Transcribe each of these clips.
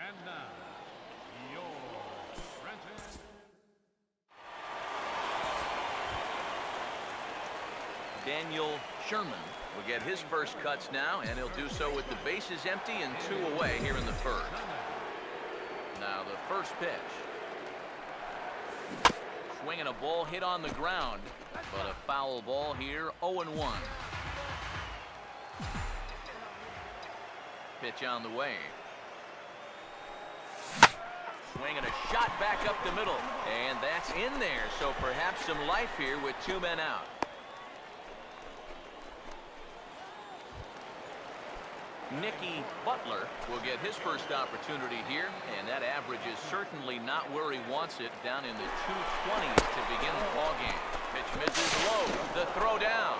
And now, your Trenton. Daniel Sherman will get his first cuts now, and he'll do so with the bases empty and 2 away here in the first. Now the first pitch. Swinging a ball hit on the ground, but a foul ball here, 0-1. Pitch on the way. Swinging a shot back up the middle, and that's in there, so perhaps some life here with 2 men out. Nicky Butler will get his first opportunity here, and that average is certainly not where he wants it, down in the 220s to begin the ball game. Pitch misses low, the throw down,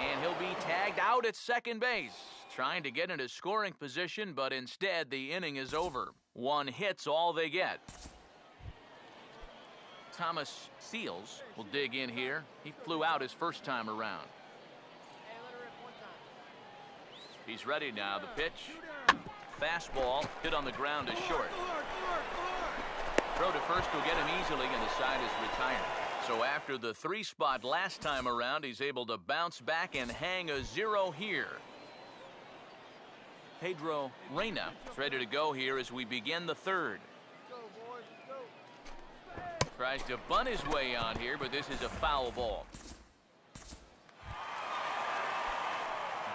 and he'll be tagged out at second base, trying to get into scoring position, but instead the inning is over. 1 hit's all they get. Thomas Seals will dig in here. He flew out his first time around. He's ready now. The pitch. Fastball hit on the ground is short. Throw to first will get him easily, and the side is retired. So after the 3 spot last time around, he's able to bounce back and hang a 0 here. Pedro Reyna is ready to go here as we begin the third. Tries to bunt his way on here, but this is a foul ball.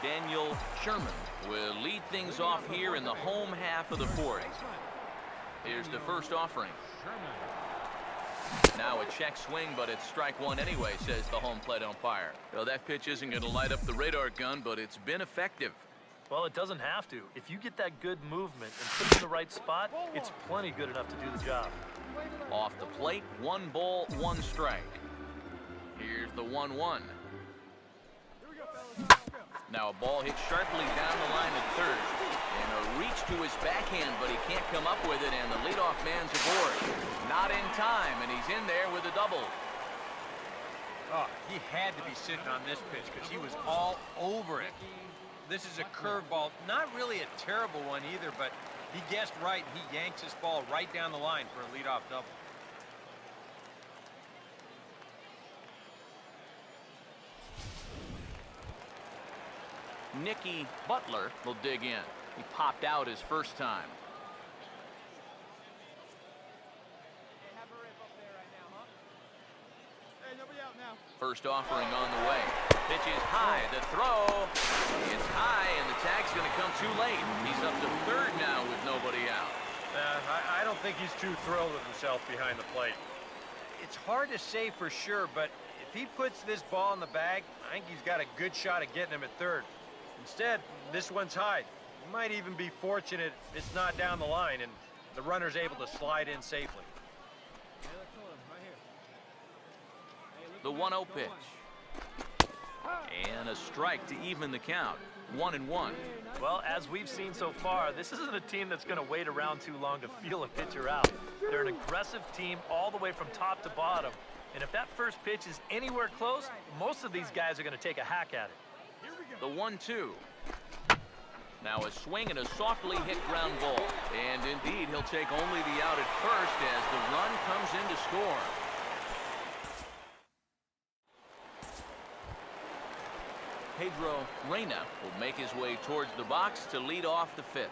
Daniel Sherman will lead things off here in the home half of the fourth. Here's the first offering. Now a check swing, but it's strike 1 anyway, says the home plate umpire. Well, that pitch isn't going to light up the radar gun, but it's been effective. Well, it doesn't have to. If you get that good movement and put it in the right spot, it's plenty good enough to do the job. Off the plate, 1 ball, 1 strike. Here's the 1-1. Now a ball hit sharply down the line at third. And a reach to his backhand, but he can't come up with it, and the leadoff man's aboard. Not in time, and he's in there with a double. Oh, he had to be sitting on this pitch because he was all over it. This is a curveball, not really a terrible one either, but he guessed right. He yanks his ball right down the line for a leadoff double. Nicky Butler will dig in. He popped out his first time. First offering on the way. Pitch is high. The throw. It's high, and the tag's going to come too late. He's up to third now with nobody out. I don't think he's too thrilled with himself behind the plate. It's hard to say for sure, but if he puts this ball in the bag, I think he's got a good shot at getting him at third. Instead, this one's high. He might even be fortunate it's not down the line and the runner's able to slide in safely. The 1-0 pitch. And a strike to even the count. 1-1. Well, as we've seen so far, this isn't a team that's going to wait around too long to feel a pitcher out. They're an aggressive team all the way from top to bottom. And if that first pitch is anywhere close, most of these guys are going to take a hack at it. The 1-2. Now a swing and a softly hit ground ball. And indeed, he'll take only the out at first as the run comes in to score. Pedro Reyna will make his way towards the box to lead off the 5th.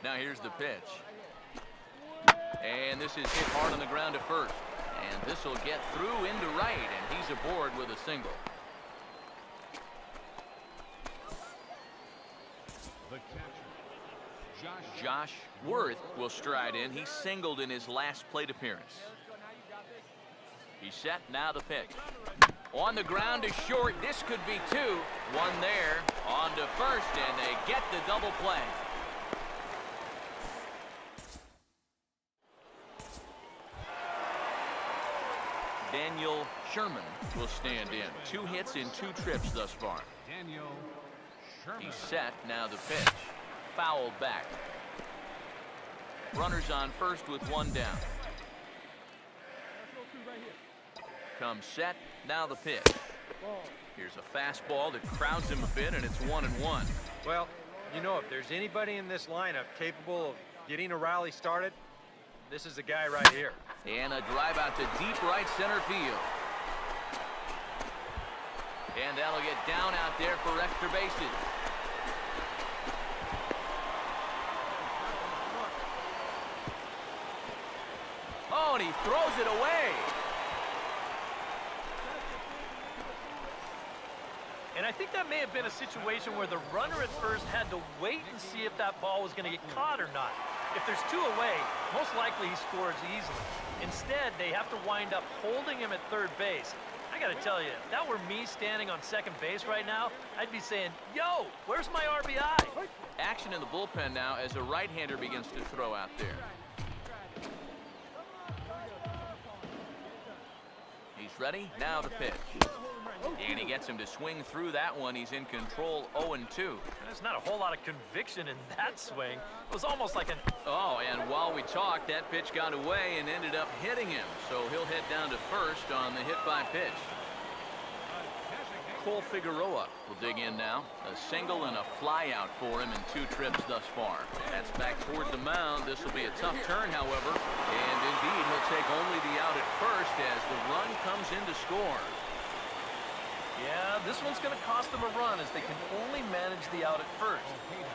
Now here's the pitch. And this is hit hard on the ground at first. And this will get through into right, and he's aboard with a single. The catcher, Josh Worth will stride in. He singled in his last plate appearance. He's set, now the pitch. On the ground is short. This could be 2. 1 there. On to first, and they get the double play. Daniel Sherman will stand in. 2 hits in 2 trips thus far. Daniel Sherman. He's set, now the pitch. Fouled back. Runners on first with 1 down. Comes set, now the pitch. Here's a fastball that crowds him a bit, and it's 1-1. Well, you know, if there's anybody in this lineup capable of getting a rally started, this is the guy right here. And a drive out to deep right center field. And that'll get down out there for extra bases. Oh, and he throws it away. And I think that may have been a situation where the runner at first had to wait and see if that ball was going to get caught or not. If there's two away, most likely he scores easily. Instead, they have to wind up holding him at third base. I got to tell you, if that were me standing on second base right now, I'd be saying, yo, where's my RBI? Action in the bullpen now as a right-hander begins to throw out there. He's ready. Now the pitch. And he gets him to swing through that one. He's in control, 0-2. There's not a whole lot of conviction in that swing. It was almost like an... Oh, and while we talked, that pitch got away and ended up hitting him. So he'll head down to first on the hit by pitch. Cole Figueroa will dig in now. A single and a fly out for him in 2 trips thus far. That's back toward the mound. This will be a tough turn, however. And indeed, he'll take only the out at first as the run comes in to score. Yeah, this one's going to cost them a run as they can only manage the out at first.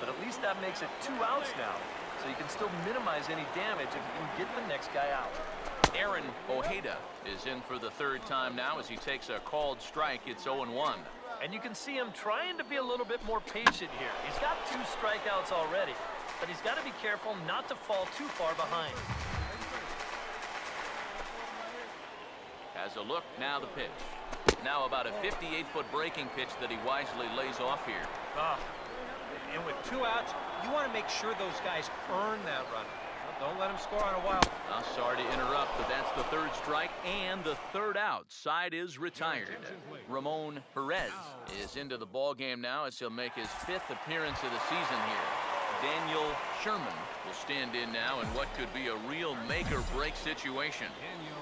But at least that makes it 2 outs now. So you can still minimize any damage if you can get the next guy out. Aaron Ojeda is in for the 3rd time now as he takes a called strike. It's 0-1. And you can see him trying to be a little bit more patient here. He's got 2 strikeouts already, but he's got to be careful not to fall too far behind. Has a look, now the pitch. Now about a 58-foot breaking pitch that he wisely lays off here. And with 2 outs, you want to make sure those guys earn that run. Don't let them score on a wild. Sorry to interrupt, but that's the 3rd strike and the 3rd out. Side is retired. Ramon Perez is into the ball game now as he'll make his 5th appearance of the season here. Daniel Sherman will stand in now in what could be a real make-or-break situation.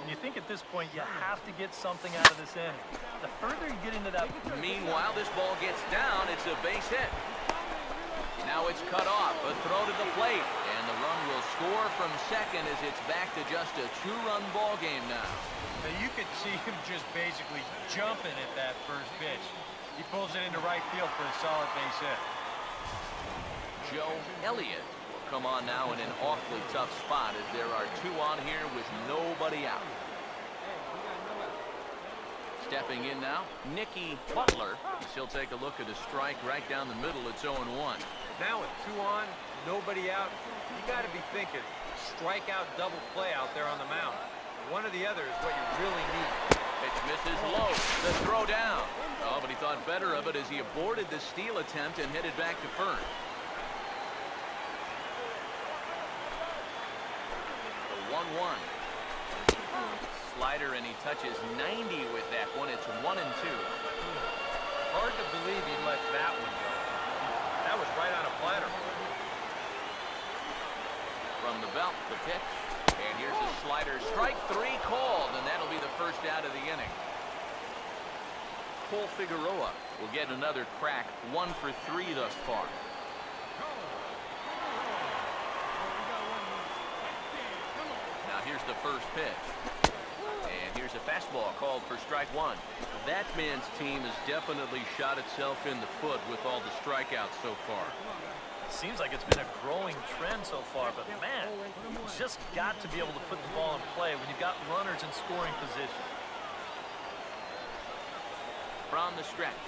And you think at this point you have to get something out of this inning. The further you get into that... Meanwhile, this ball gets down. It's a base hit. Now it's cut off. A throw to the plate. And the run will score from second as it's back to just a 2-run ball game now. Now you could see him just basically jumping at that first pitch. He pulls it into right field for a solid base hit. Joe Elliott will come on now in an awfully tough spot as there are 2 on here with nobody out. Stepping in now, Nicky Butler. He'll take a look at a strike right down the middle. It's 0-1. Now with 2 on, nobody out, you got to be thinking strikeout double play out there on the mound. One or the other is what you really need. Pitch misses low. The throw down. Oh, but he thought better of it as he aborted the steal attempt and headed back to first. The 1-1. Slider, and he touches 90 with that one. It's 1-2. Hard to believe he let that one go. That was right on a platter. From the belt, the pitch. And here's a slider. Strike 3 called, and that'll be the first out of the inning. Cole Figueroa will get another crack. 1 for 3 thus far. Now here's the first pitch. And here's a fastball called for strike 1. That man's team has definitely shot itself in the foot with all the strikeouts so far. Seems like it's been a growing trend so far, but man, you just got to be able to put the ball in play when you've got runners in scoring position. From the stretch.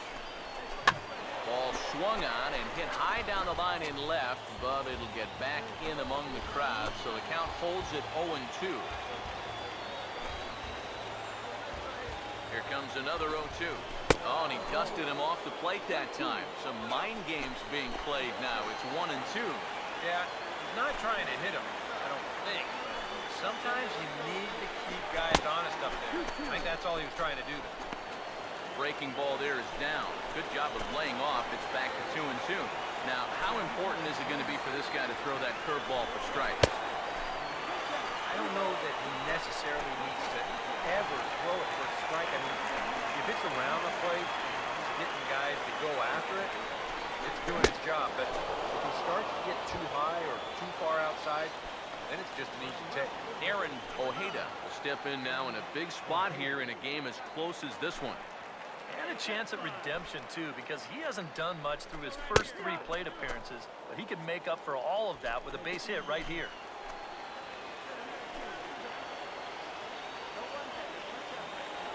Ball swung on and hit high down the line in left, but it'll get back in among the crowd, so the count holds at 0-2. Here comes another 0-2. Oh, and he dusted him off the plate that time. Some mind games being played now. It's 1-2. Yeah, he's not trying to hit him, I don't think. Sometimes you need to keep guys honest up there. I think that's all he was trying to do there. Breaking ball there is down. Good job of laying off. It's back to 2-2. Now, how important is it going to be for this guy to throw that curveball for strikes? I don't know that he necessarily needs to ever throw it for a strike. I mean, if it's around the plate, getting guys to go after it, it's doing its job. But if he starts to get too high or too far outside, then it's just an easy take. Aaron Ojeda will step in now in a big spot here in a game as close as this one. And a chance at redemption, too, because he hasn't done much through his first 3 plate appearances, but he could make up for all of that with a base hit right here.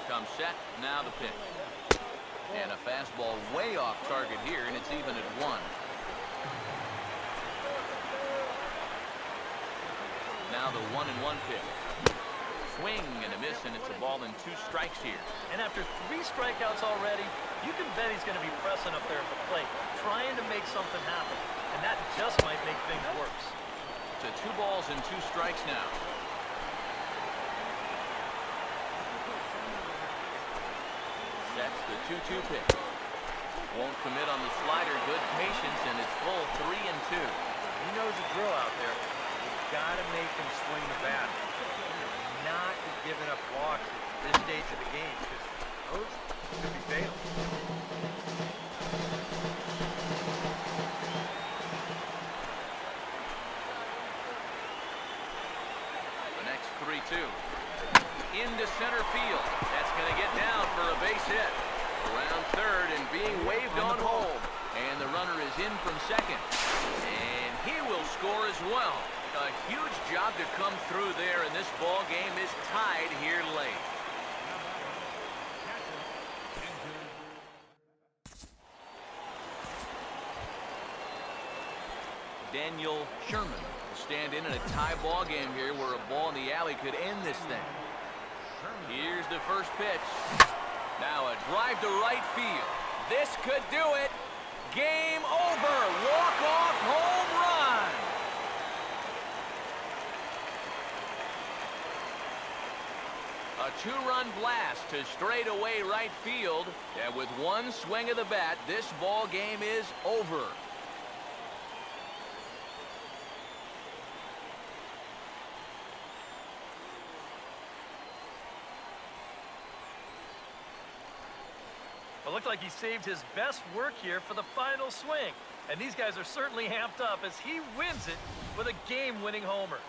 Comes set, now the pitch. And a fastball way off target here, and it's even at 1. Now the 1-1 pitch. Swing and a miss, and it's a ball and 2 strikes here. And after 3 strikeouts already, you can bet he's going to be pressing up there at the plate, trying to make something happen. And that just might make things worse. To 2 balls and 2 strikes now. That's the 2-2 pitch. Won't commit on the slider. Good patience, and it's full 3-2. He knows the drill out there. You've got to make him swing the bat. Not giving up walks at this stage of the game, because those could be fatal. The next 3-2. Into center field. That's going to get down for a base hit. Around third and being waved on home. And the runner is in from second. And he will score as well. A huge job to come through there, and this ball game is tied here late. Daniel Sherman will stand in a tie ball game here where a ball in the alley could end this thing. Here's the first pitch. Now a drive to right field. This could do it. Game over. Walk-off home run. A 2-run blast to straightaway right field. And with 1 swing of the bat, this ball game is over. It looked like he saved his best work here for the final swing. And these guys are certainly amped up as he wins it with a game-winning homer.